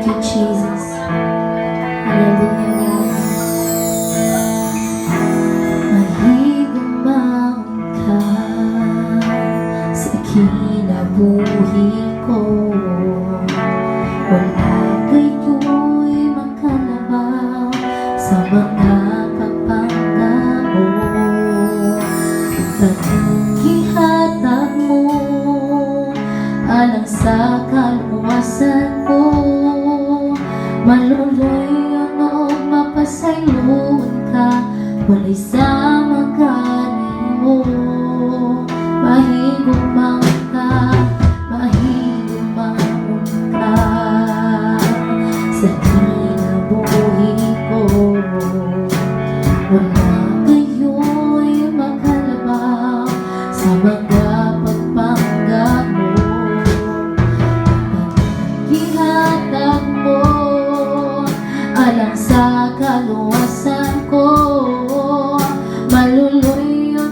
Thank you, Jesus. Hallelujah, Lord. Mahigumang ka sa kinabuhi ko. Wala kayo'y makalabaw sa mga pagpanggamo. Pagkihatag mo alang sa kaluwasan ko. Maluloy o mapasayloon ka, walay sa magaling mo. Mahigumang ka, mahigumang ka sa kinabuhi ko. Wala kayo'y makalabaw sa mga pagpanggamo. Pagkihatag mo alang sa kaluwasan ko. Maluloy o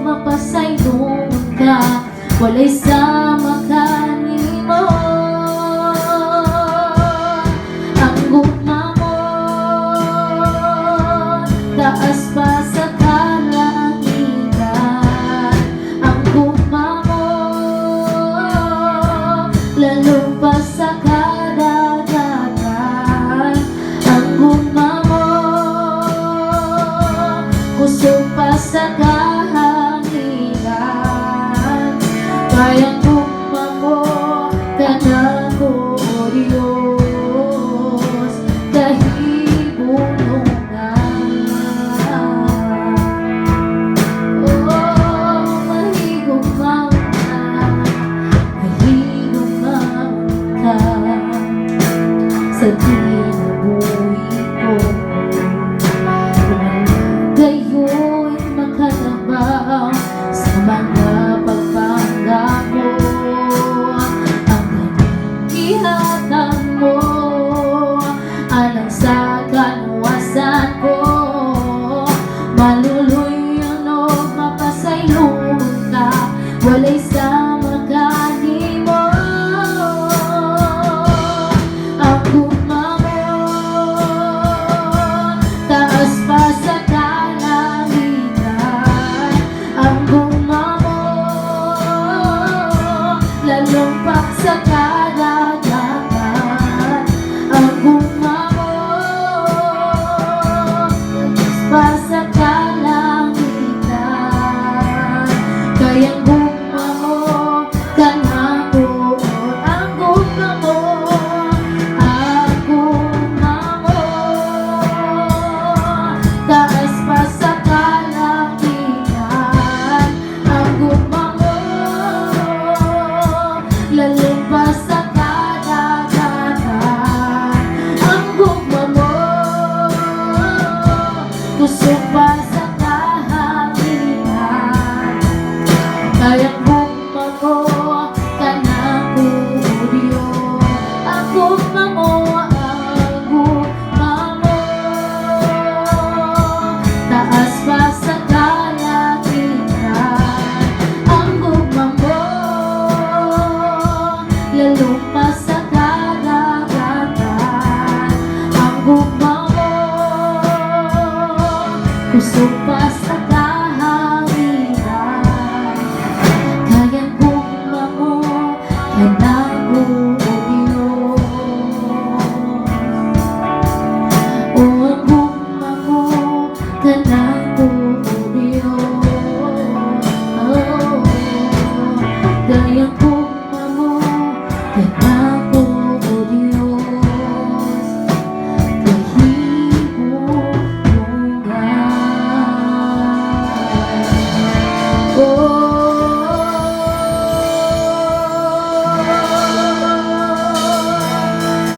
mapasayloon ka, walay sa makanin mo. Ang gugma mo taas pa sa kalangitan. Ang gugma mo lalo pa sa kadagatan. Ang gugma mo kusog pa sa kahanginan. Kayang gugma mo kanang ko, Diyos, kahibulungan. Oh, mahigumang ka, mahigumang ka sa kinabuhi ko. Gayo'y makalabaw sa mga pagpanggamo. Ang ihatag mo alang sa kaluwasan ko. Maluloy o mapasayloon ka, walay sa magaling mo. Ang gugma mo taas pa sa kalangitan. Ang gugma mo lalumpak sa kadagatan. Ang gugma mo taas pa sa kalangitan. Kayang gugma mo kanang buod. Ang gugma mo, ang gugma mo taas pa sa kalangitan. Ang gugma mo lalo pa sa kadagatan. Ang gugma mo kusog pa sa kahanginan. Kayang gugma mo kanang buod, Diyos. Ang gugma mo, ang gugma mo taas pa sa kalangitan. Ang gugma mo lalo pa sa kadagatan. Ang gugma mo kusog pa sa kahanginan. Kayang gugma mo kanang buod, Diyos. O ang gugma mo kanang buod, Diyos.